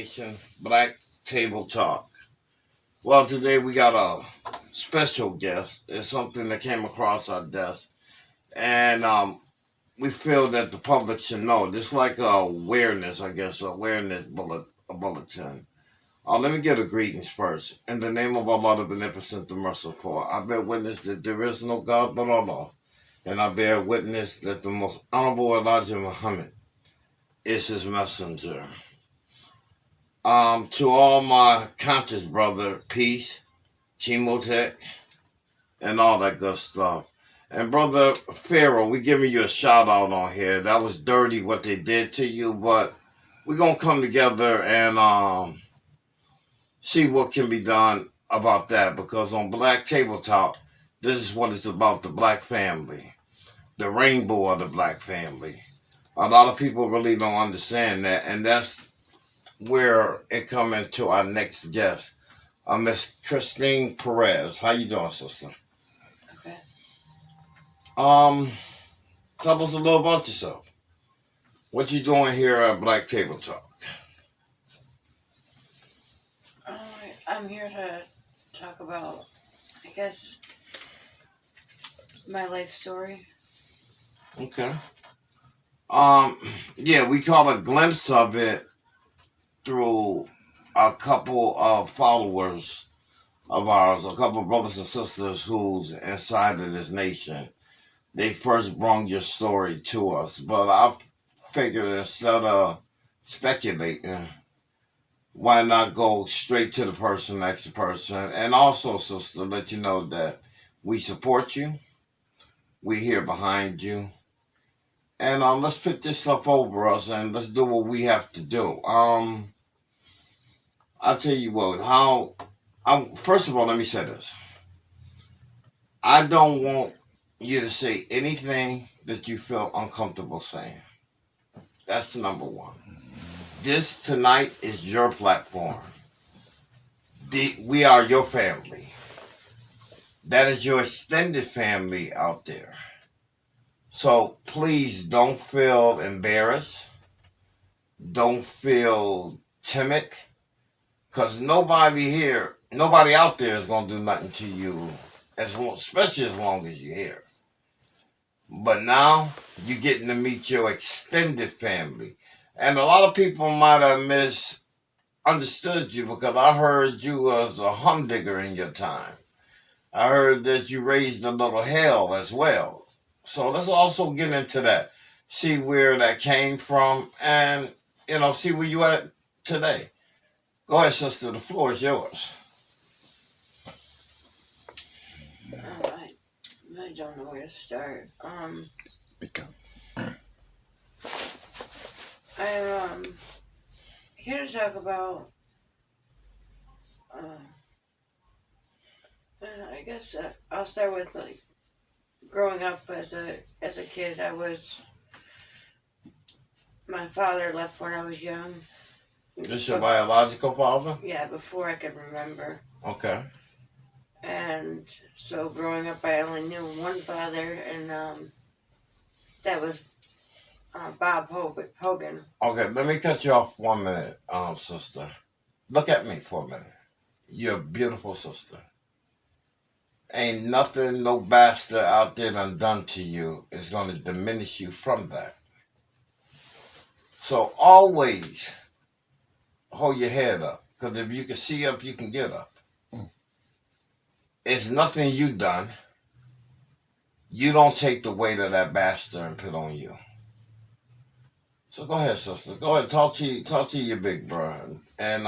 Nation, Black Table Talk. Well, today we got a special guest. It's something that came across our desk, and we feel that the public should know. Just like awareness, I guess, a bulletin. Let me get a greetings first. In the name of Allah, the Beneficent, the Merciful, I bear witness that there is no God but Allah, and I bear witness that the most honorable Elijah Muhammad is his messenger. To all my conscious brother, peace, chemotech, and all that good stuff. And brother Pharaoh, we giving you a shout out on here. That was dirty what they did to you, but we're gonna come together and see what can be done about that. Because on Black Table Talk, this is what it's about: the black family, the rainbow of the black family. A lot of people really don't understand that, and that's where it come into our next guest, Miss Christine Perez. How you doing, sister? Okay. Tell us a little about yourself. What you doing here at Black Table Talk? I'm here to talk about, I guess, my life story. Okay. Yeah, we caught a glimpse of it through a couple of followers of ours, a couple of brothers and sisters who's inside of this nation. They first brought your story to us, but I figured instead of speculating, why not go straight to the person, next person, and also, sister, let you know that we support you, we here behind you, and let's put this stuff over us and let's do what we have to do. I'll tell you what. First of all, let me say this. I don't want you to say anything that you feel uncomfortable saying. That's number one. This tonight is your platform. We are your family. That is your extended family out there. So please don't feel embarrassed. Don't feel timid. Because nobody out there is going to do nothing to you, especially as long as you're here. But now you're getting to meet your extended family. And a lot of people might have misunderstood you because I heard you was a humdinger in your time. I heard that you raised a little hell as well. So let's also get into that. See where that came from and, see where you at today. Go ahead, sister. The floor is yours. I don't know where to start. I'm here to talk about. I guess I'll start with growing up as a kid. My father left when I was young. This your biological father? Yeah, before I could remember. Okay. And so growing up, I only knew one father, and that was Bob Hogan. Okay, let me cut you off 1 minute, sister. Look at me for a minute. You're a beautiful sister. Ain't nothing no bastard out there done to you is going to diminish you from that. So always hold your head up. Because if you can see up, you can get up. It's nothing you done. You don't take the weight of that bastard and put on you. So go ahead, sister. Go ahead, talk to your big brother, and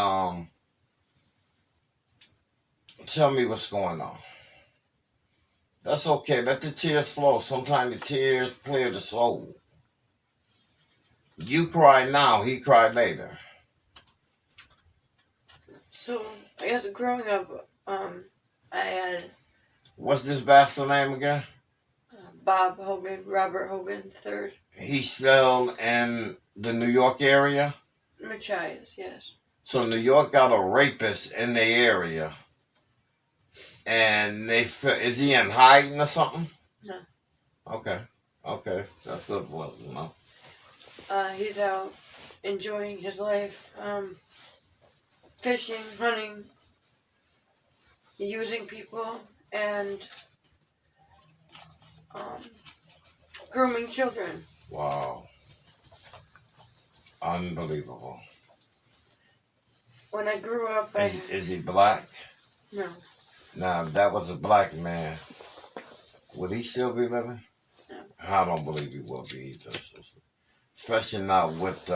tell me what's going on. That's okay. Let the tears flow. Sometimes the tears clear the soul. You cry now, he cried later. So I guess growing up, I had. What's this bastard name again? Bob Hogan, Robert Hogan III. He's still in the New York area? Machias, yes. So New York got a rapist in the area. And is he in hiding or something? No. Okay. That's good for us to know. He's out enjoying his life. fishing, hunting, using people, and um, grooming children. Wow. Unbelievable. When I grew up, Is he black? No. Now, if that was a black man, would he still be living? No. I don't believe he will be either. Especially not with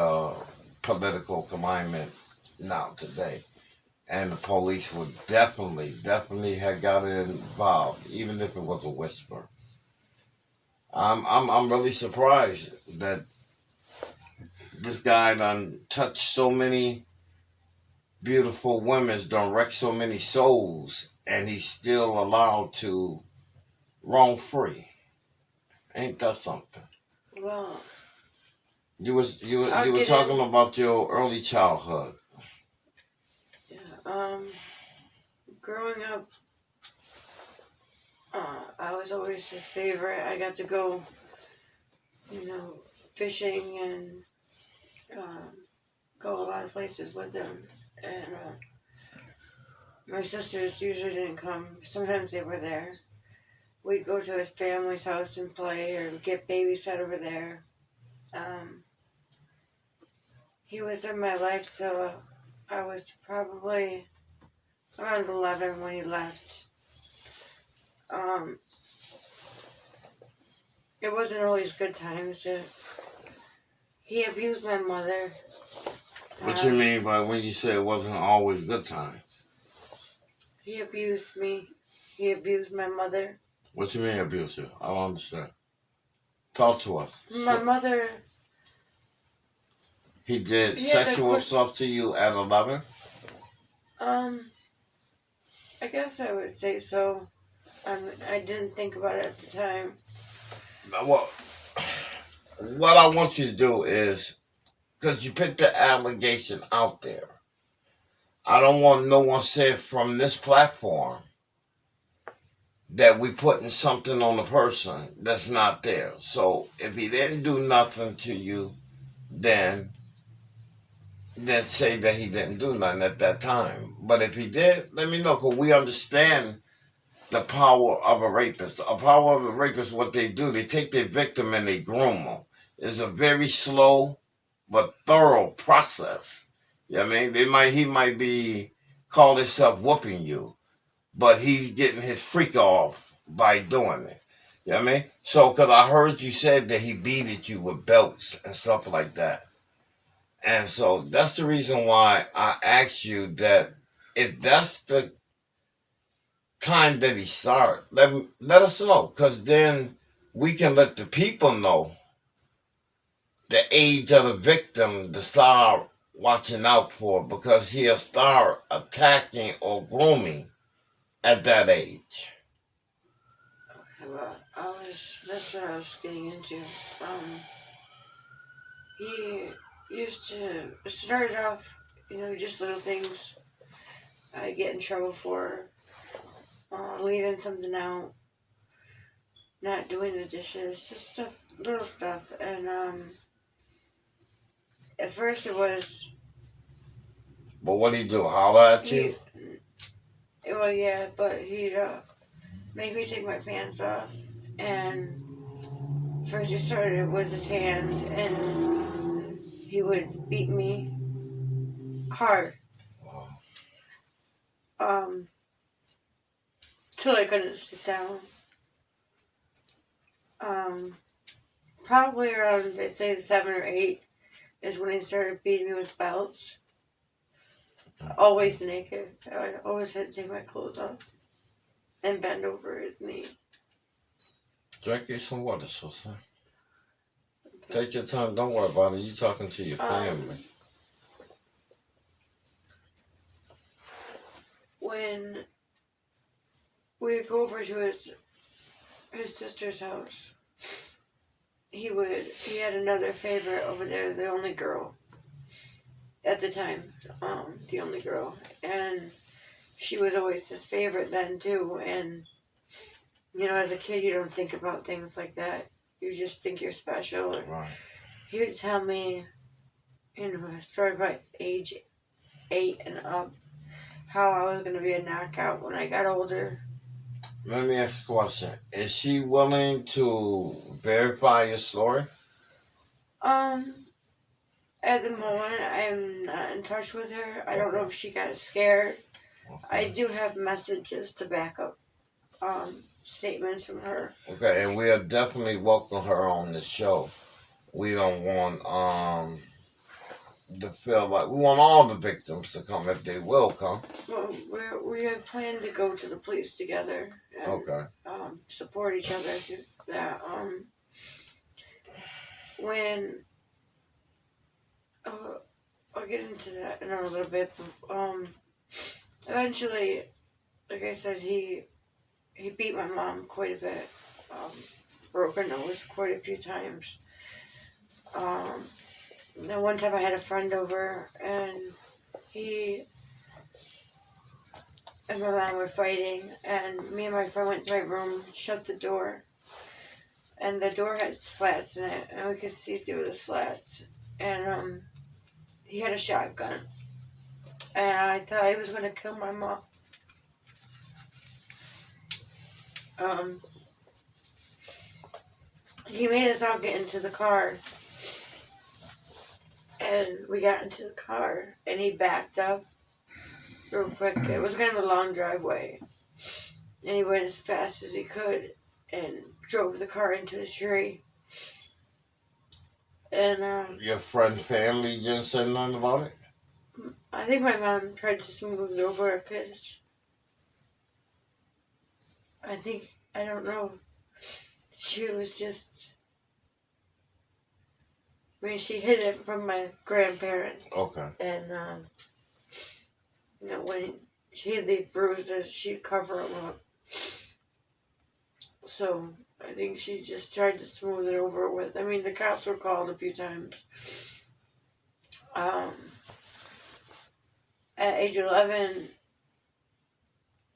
political climate now today. And the police would definitely have got involved, even if it was a whisper. I'm really surprised that this guy done touched so many beautiful women, done wrecked so many souls, and he's still allowed to roam free. Ain't that something? Well, you were talking about your early childhood. Yeah. Growing up, I was always his favorite. I got to go, fishing and go a lot of places with him. And my sisters usually didn't come. Sometimes they were there. We'd go to his family's house and play or get babysat over there. He was in my life till I was probably around 11 when he left. It wasn't always good times. He abused my mother. What you mean by when you say it wasn't always good times? He abused me. He abused my mother. What you mean abuse you? I don't understand. Talk to us. My mother... He did sexual stuff to you at 11? I guess I would say so. I didn't think about it at the time. Well, what I want you to do is, because you put the allegation out there, I don't want no one said from this platform that we putting something on the person that's not there. So if he didn't do nothing to you, then say that he didn't do nothing at that time. But if he did, let me know, because we understand the power of a rapist. A power of a rapist, what they do, they take their victim and they groom them. It's a very slow but thorough process. You know what I mean? He might be call himself whooping you, but he's getting his freak off by doing it. You know what I mean? So, because I heard you said that he beated you with belts and stuff like that. And so that's the reason why I asked you that if that's the time that he started, let us know, because then we can let the people know the age of the victim to start watching out for, because he'll start attacking or grooming at that age. Okay, well, that's what I was getting into. He used to, it started off, just little things I'd get in trouble for, leaving something out, not doing the dishes, just stuff, little stuff. And at first it was... But what did he do, holler at you? Well, yeah, but he'd make me take my pants off, and first he started with his hand, and he would beat me hard. Till I couldn't sit down. Probably around, they say 7 or 8 is when he started beating me with belts. Always naked. I always had to take my clothes off and bend over his knee. Drink you some water, sister. Take your time. Don't worry about it. You talking to your family. When we would go over to his sister's house, he had another favorite over there, the only girl at the time, the only girl, and she was always his favorite then too. And as a kid, you don't think about things like that. You just think you're special. Right. He would tell me, started by age 8 and up, how I was going to be a knockout when I got older. Let me ask a question. Is she willing to verify your story? At the moment, I'm not in touch with her. I don't know if she got scared. I do have messages to back up statements from her. Okay, and we'll definitely welcome her on the show. We don't want to feel like we want all the victims to come if they will come. Well, we have planned to go to the police together and Okay. support each other through that. When I'll get into that in a little bit. Eventually, like I said, he beat my mom quite a bit. Broke her nose quite a few times. Then one time I had a friend over, and he and my mom were fighting, and me and my friend went to my room, shut the door, and the door had slats in it, and we could see through the slats. And he had a shotgun, and I thought he was going to kill my mom. He made us all get into the car, and we got into the car, and he backed up real quick. It was kind of a long driveway, and he went as fast as he could and drove the car into the tree. And your friend family didn't say nothing about it? I think my mom tried to smooth it over because I don't know, she was just, she hid it from my grandparents. Okay. And, when she had the bruises, she'd cover them up. So I think she just tried to smooth it over with, the cops were called a few times. At age 11,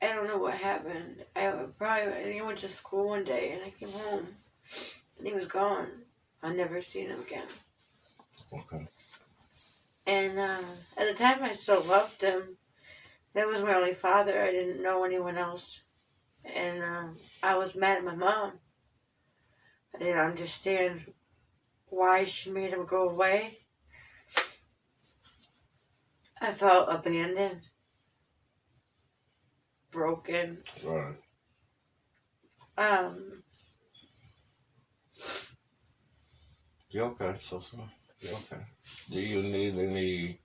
I don't know what happened. I think I went to school one day and I came home and he was gone. I never seen him again. Okay. And at the time I still loved him. That was my only father. I didn't know anyone else. And I was mad at my mom. I didn't understand why she made him go away. I felt abandoned. Broken. Right. You okay, Sister? You okay? Do you need any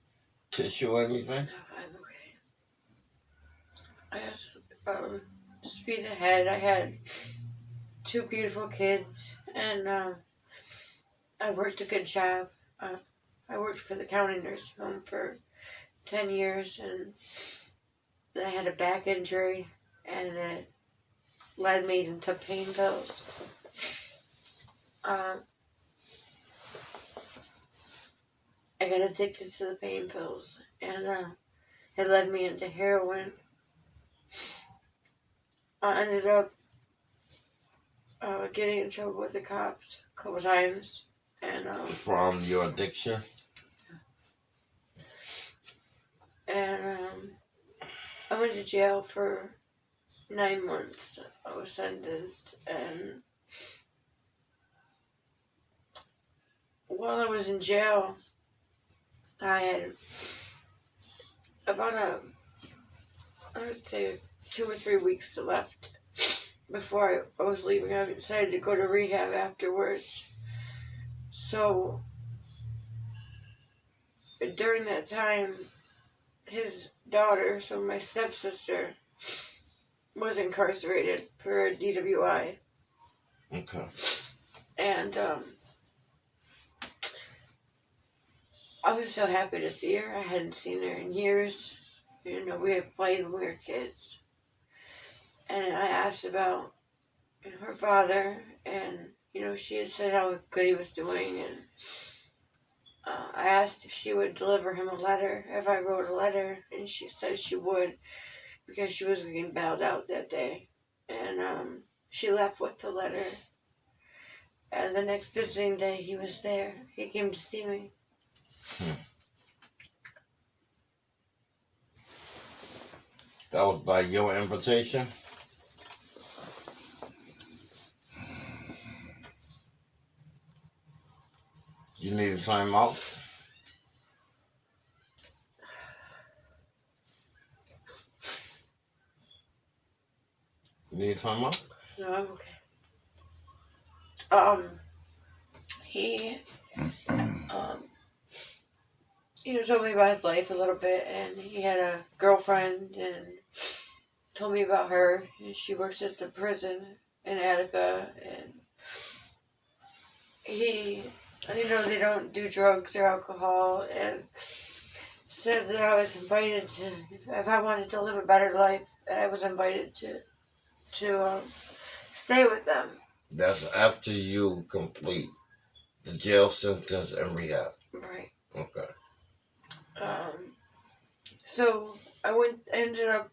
tissue or anything? No, I'm okay. I just speed ahead. I had 2 beautiful kids, and I worked a good job. I worked for the county nursing home for 10 years, and then I had a back injury, and it led me into pain pills. I got addicted to the pain pills, and it led me into heroin. I ended up getting in trouble with the cops a couple times, and from your addiction. And I went to jail for 9 months. I was sentenced, and while I was in jail, I had about I would say 2 or 3 weeks left before I was leaving. I decided to go to rehab afterwards. So during that time, his daughter, so my stepsister, was incarcerated for a DWI. Okay. And I was so happy to see her. I hadn't seen her in years. We had played when we were kids. And I asked about her father, and, she had said how good he was doing, and I asked if she would deliver him a letter, if I wrote a letter, and she said she would, because she was getting bailed out that day. And she left with the letter. And the next visiting day, he was there. He came to see me. That was by your invitation? You need to time out? You need time out? No, I'm okay. He told me about his life a little bit, and he had a girlfriend, and told me about her. And she works at the prison in Attica, and they don't do drugs or alcohol, and said that I was invited to, if I wanted to live a better life, that I was invited to stay with them. That's after you complete the jail sentence and rehab. Right. Okay. So ended up,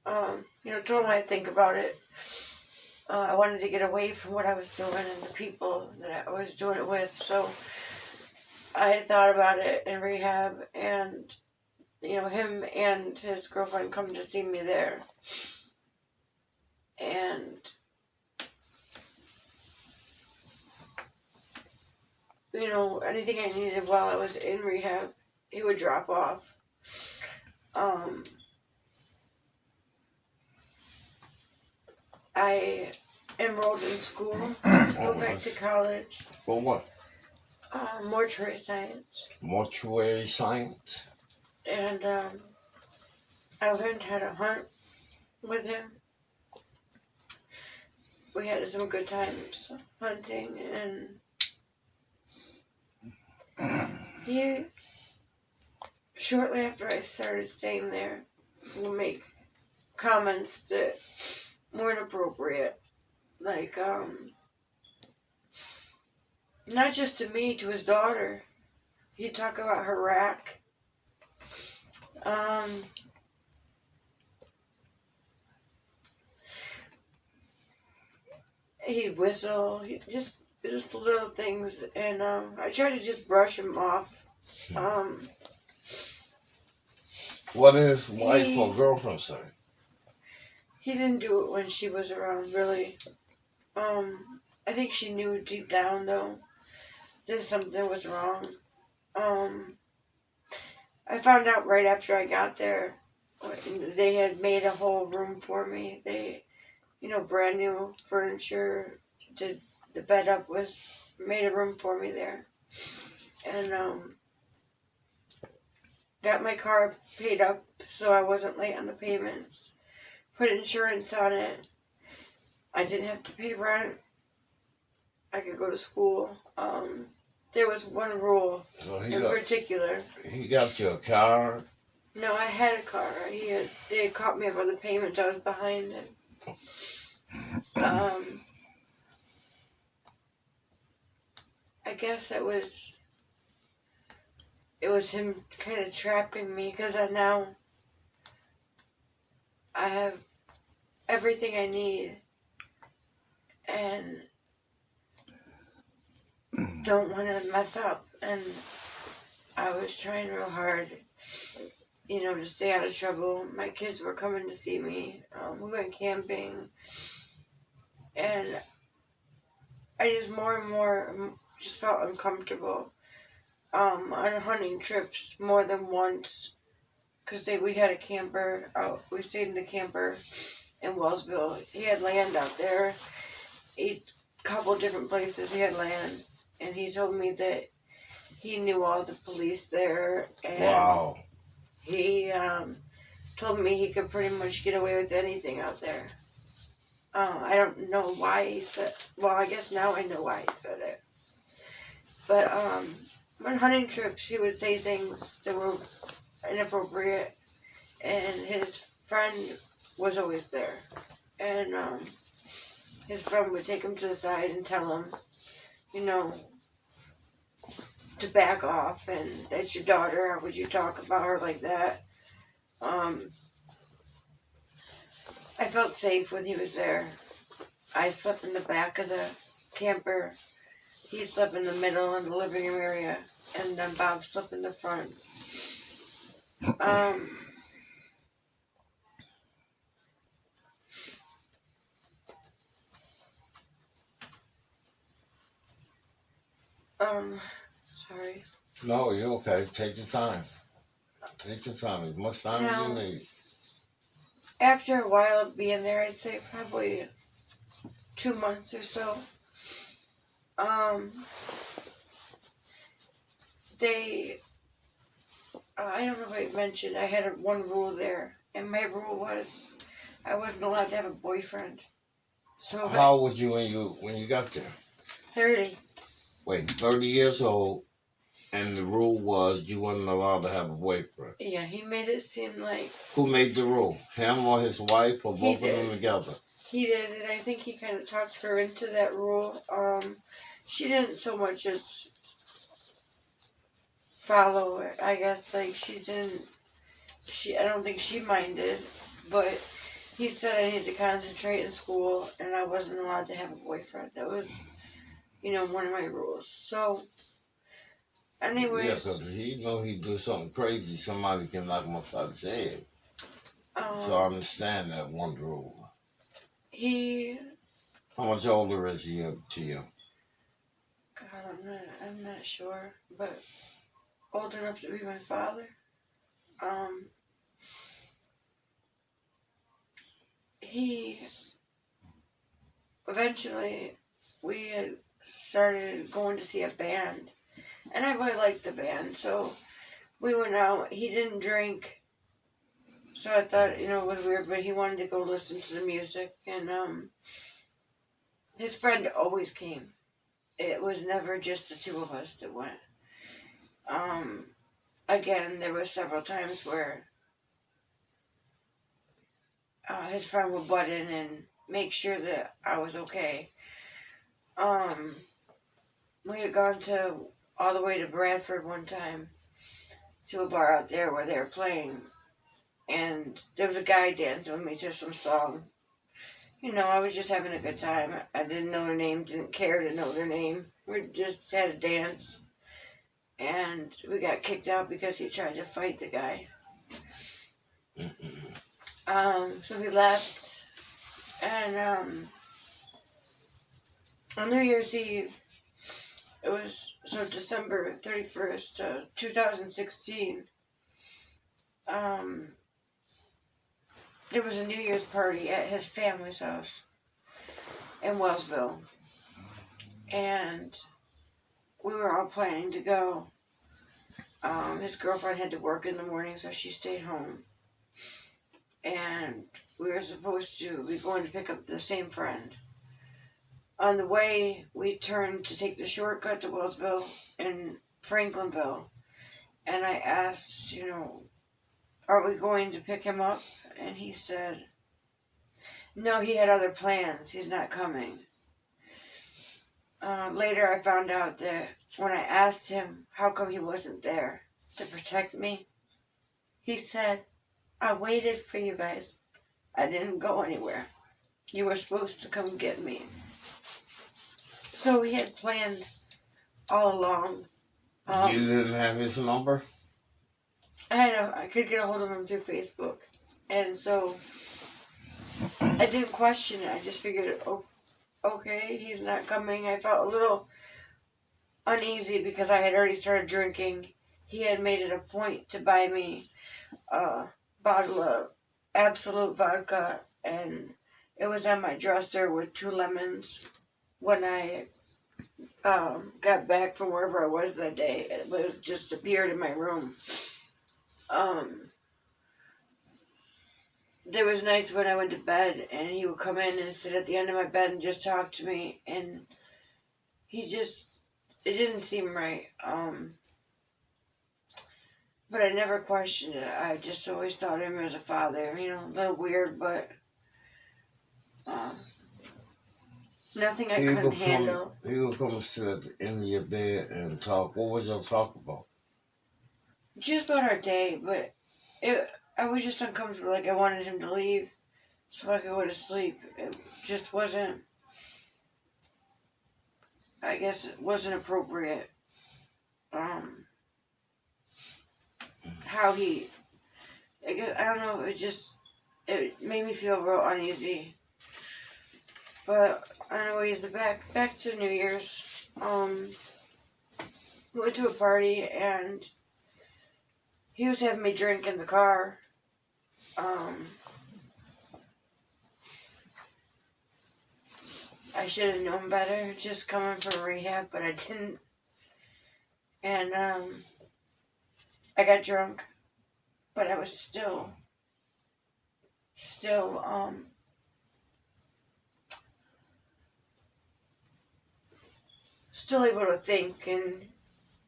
told him I'd think about it. I wanted to get away from what I was doing and the people that I was doing it with. So I had thought about it in rehab, and, him and his girlfriend come to see me there. And, anything I needed while I was in rehab, he would drop off. I enrolled in school, went back to college. For what? Mortuary science. Mortuary science? And I learned how to hunt with him. We had some good times hunting, and he, shortly after I started staying there, would make comments that weren't appropriate. Like, not just to me, to his daughter. He'd talk about her rack. He'd whistle. Just little things, and I tried to just brush him off. What did his wife or girlfriend say? He didn't do it when she was around, really. I think she knew deep down, though, that something was wrong. I found out right after I got there. They had made a whole room for me. They, brand new furniture. Did the bed up made a room for me there. And, got my car paid up so I wasn't late on the payments. Put insurance on it. I didn't have to pay rent. I could go to school. There was one rule in particular. He got you a car? No, I had a car. They had caught me up on the payments. I was behind it. I guess it was him kind of trapping me, because now I have everything I need and don't want to mess up. And I was trying real hard, to stay out of trouble. My kids were coming to see me. We went camping. And I just more and more just felt uncomfortable. On hunting trips more than once, because we had a camper out. We stayed in the camper in Wellsville. He had land out there. A couple different places he had land, and he told me that he knew all the police there. And wow. He told me he could pretty much get away with anything out there. I don't know why he said. Well, I guess now I know why he said it. But on hunting trips, he would say things that were inappropriate, and his friend was always there. And his friend would take him to the side and tell him, to back off, and that's your daughter, how would you talk about her like that? I felt safe when he was there. I slept in the back of the camper. He slept in the middle in the living room area, and then Bob slept in the front. Sorry. No, you're okay. Take your time. Take your time. As much time as you Now, need. after a while of being there, I'd say probably 2 months or so, um, they, I don't know if I mentioned, I had one rule there, and my rule was I wasn't allowed to have a boyfriend. So, How old was you when you got there? 30. Wait, 30 years old, and the rule was you wasn't allowed to have a boyfriend. Yeah, he made it seem like Who made the rule? Him or his wife, or he both of them did. together? He did, and I think he kind of talked her into that rule. She didn't so much as follow it, I guess. Like, she didn't, I don't think she minded, but he said I needed to concentrate in school, and I wasn't allowed to have a boyfriend. That was, one of my rules. So, Yeah, anyways, because he know he do something crazy, somebody can knock him upside his head. So I understand that one rule. he, How much older is he to you? God, I'm not sure, but old enough to be my father. He eventually we had started going to see a band, and I really liked the band, so we went out. He didn't drink, so I thought it was weird, but he wanted to go listen to the music, and his friend always came. It was never just the two of us that went. Again, there were several times where his friend would butt in and make sure that I was okay. We had gone all the way to Bradford one time to a bar out there where they were playing, and there was a guy dancing with me to some song. I was just having a good time. I didn't know their name, didn't care to know their name. We just had a dance, and we got kicked out because he tried to fight the guy. So we left, and on New Year's Eve, it was December 31st, 2016. There was a New Year's party at his family's house in Wellsville, and we were all planning to go. His girlfriend had to work in the morning, so she stayed home, and we were supposed to be going to pick up the same friend. On the way, we turned to take the shortcut to Wellsville and Franklinville, and I asked, are we going to pick him up? And he said, no, he had other plans. He's not coming. Later, I found out that when I asked him how come he wasn't there to protect me, he said, I waited for you guys. I didn't go anywhere. You were supposed to come get me. So we had planned all along. You didn't have his number? I could get a hold of him through Facebook. And so I didn't question it. I just figured, okay, he's not coming. I felt a little uneasy because I had already started drinking. He had made it a point to buy me a bottle of Absolute vodka, and it was on my dresser with 2 lemons. When I got back from wherever I was that day, it was just appeared in my room. There was nights when I went to bed and he would come in and sit at the end of my bed and just talk to me, and it didn't seem right. But I never questioned it. I just always thought of him as a father. A little weird, but nothing I couldn't handle. He would come sit at the end of your bed and talk. What would y'all talk about? Just about our day, but I was just uncomfortable. Like, I wanted him to leave so I could go to sleep. It just wasn't, I guess it wasn't appropriate. How he, I don't know, it made me feel real uneasy. But anyways, back to New Year's. We went to a party and he was having me drink in the car. I should have known better just coming from rehab, but I didn't. And I got drunk, but I was still able to think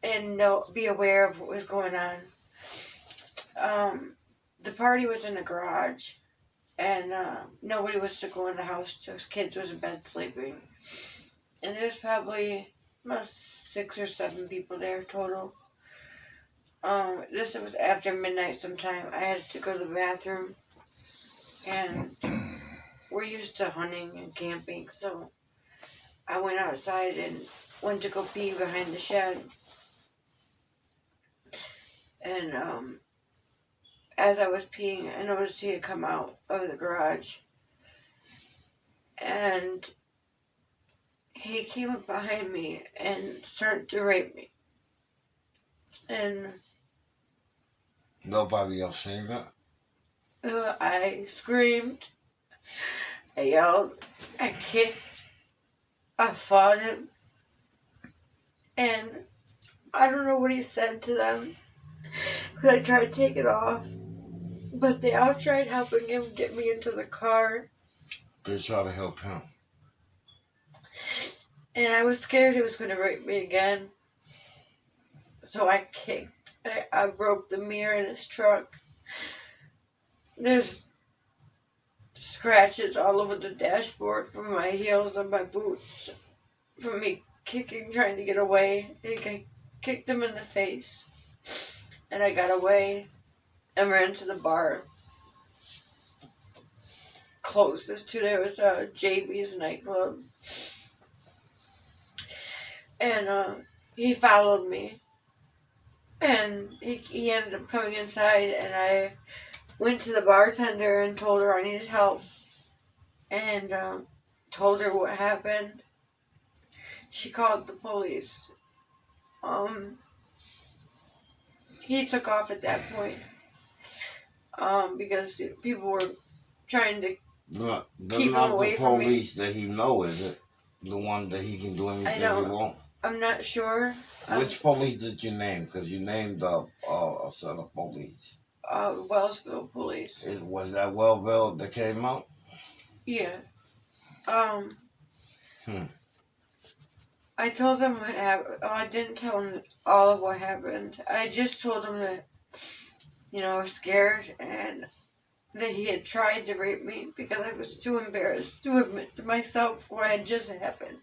and know, be aware of what was going on. The party was in the garage, and nobody was to go in the house. Just kids was in bed sleeping, and there's probably about 6 or 7 people there total. This was after midnight sometime. I had to go to the bathroom, and we're used to hunting and camping, so I went outside and went to go pee behind the shed. And as I was peeing, I noticed he had come out of the garage. And he came up behind me and started to rape me. And Nobody else seen that? I screamed, I yelled, I kicked, I fought him. And I don't know what he said to them, because I tried to take it off. But they all tried helping him get me into the car. They tried to help him. And I was scared he was going to rape me again. So I kicked. I broke the mirror in his truck. There's scratches all over the dashboard from my heels and my boots. From me kicking, trying to get away. I kicked him in the face. And I got away and ran to the bar. Closest to there was JB's nightclub. And he followed me. And he ended up coming inside, and I went to the bartender and told her I needed help. And told her what happened. She called the police. He took off at that point. Because people were trying to keep him away from me. The police that he know, is it? The one that he can do anything he wants? I'm not sure. Which police did you name? Because you named a set of police. Wellsville police. Was that Wellsville that came out? Yeah. I told them what happened. I didn't tell them all of what happened. I just told them that, I was scared and that he had tried to rape me because I was too embarrassed to admit to myself what had just happened.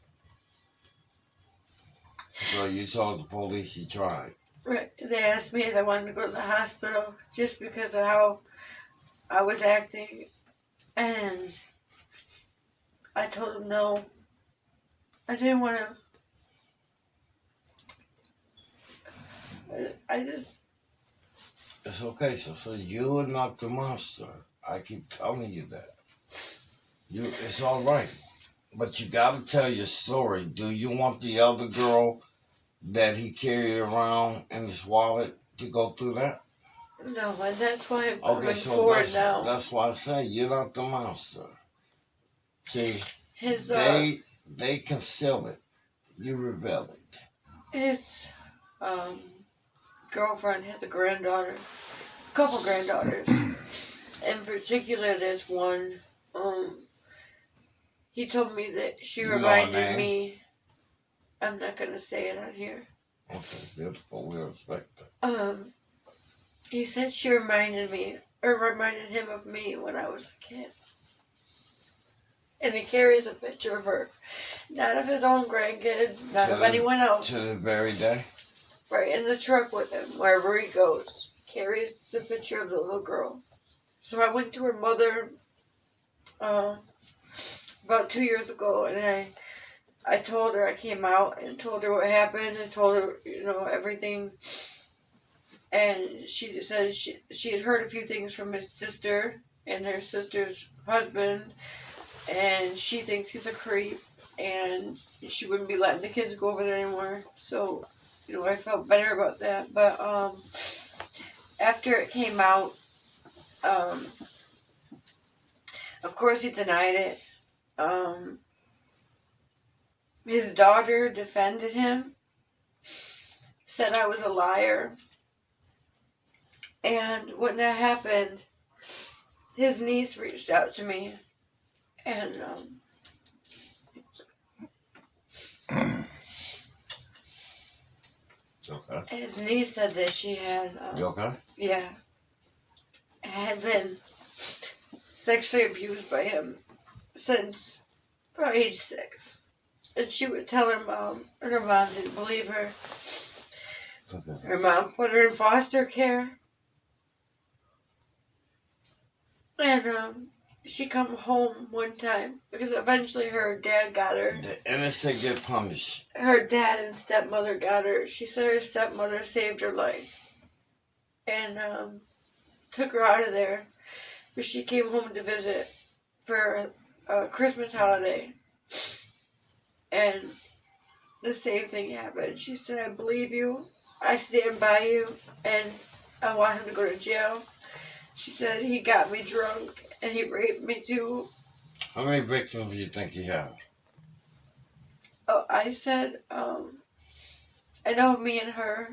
So you told the police he tried? Right. They asked me if I wanted to go to the hospital just because of how I was acting. And I told them no. I didn't want to. It's okay, so you are not the monster. I keep telling you that. It's all right. But you got to tell your story. Do you want the other girl that he carried around in his wallet to go through that? No, and that's why I'm coming forward now. That's why I say you're not the monster. See, they conceal it. You reveal it. His girlfriend has a couple granddaughters. In particular, there's one. He told me that she reminded me. I'm not gonna say it on here. Okay, beautiful. We respect that. He said she reminded him of me when I was a kid. And he carries a picture of her. Not of his own grandkid, not of anyone else. To the very day? Right, in the truck with him, wherever he goes. Carries the picture of the little girl. So I went to her mother about 2 years ago, and I told her, I came out and told her what happened, and told her, everything. And she said she had heard a few things from his sister and her sister's husband, and she thinks he's a creep, and she wouldn't be letting the kids go over there anymore. So I felt better about that. But after it came out, um, of course he denied it. His daughter defended him, said I was a liar. And when that happened, his niece reached out to me, and Okay. his niece said that she had, You okay? yeah, had been sexually abused by him since about age 6. And she would tell her mom, and her mom didn't believe her. Okay. Her mom put her in foster care. And she come home one time because eventually her dad got her. The innocent get punished. Her dad and stepmother got her. She said her stepmother saved her life and took her out of there. But she came home to visit for a Christmas holiday. And the same thing happened. She said, I believe you. I stand by you. And I want him to go to jail. She said he got me drunk and he raped me too. How many victims do you think you have? Oh, I said, I know me and her.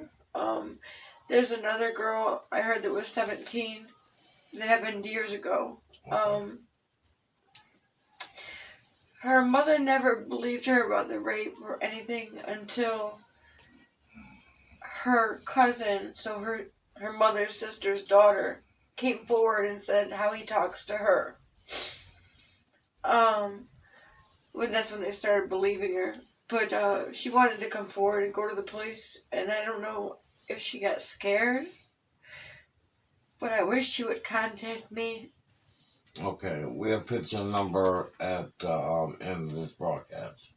There's another girl I heard that was 17. That happened years ago. Her mother never believed her about the rape or anything until her cousin, so her mother's sister's daughter, came forward and said how he talks to her. That's when they started believing her. But she wanted to come forward and go to the police, and I don't know if she got scared. But I wish she would contact me. Okay, we'll put your number at the end of this broadcast,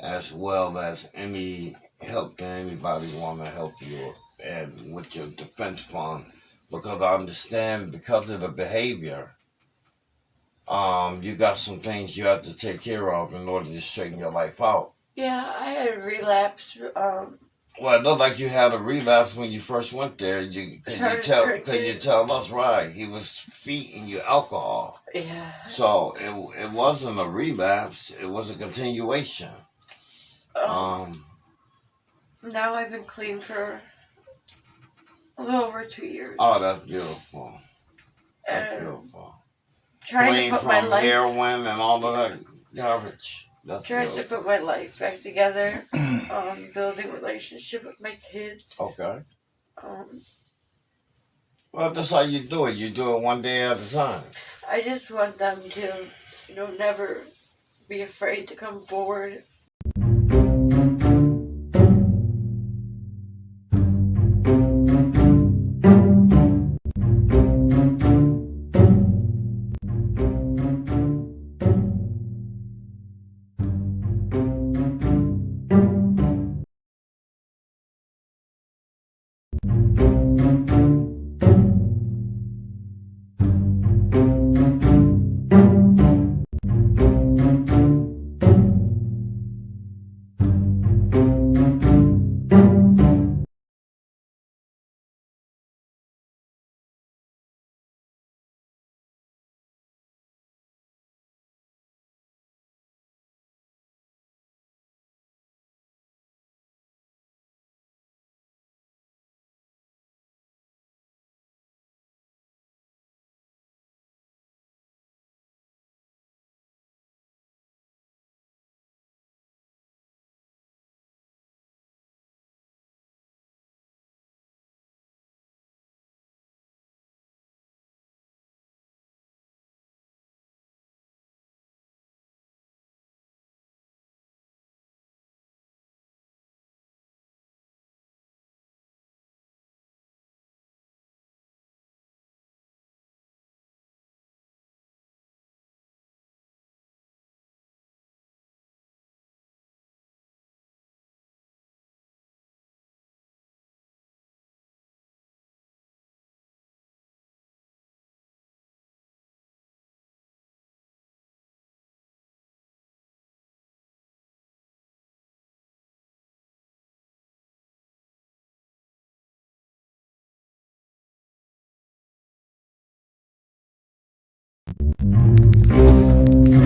as well as any help that anybody want to help you and with your defense fund, because I understand because of the behavior, you got some things you have to take care of in order to straighten your life out. Yeah, I had a relapse. Well, it looked like you had a relapse when you first went there. Could you tell us right? He was feeding you alcohol. Yeah. So it wasn't a relapse. It was a continuation. Now I've been clean for a little over 2 years. Oh, that's beautiful. That's beautiful. Trying Clean to put from my life, heroin and all of that garbage. That's trying beautiful. to put my life back together. Building relationship with my kids. Okay. Well, that's how you do it. You do it one day at a time. I just want them to, never be afraid to come forward.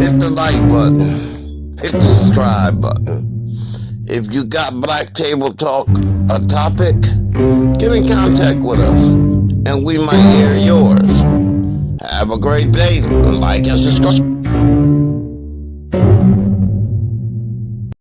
hit the like button, hit the subscribe button. If you got Black Table Talk a topic, get in contact with us, and we might hear yours. Have a great day. Like and subscribe.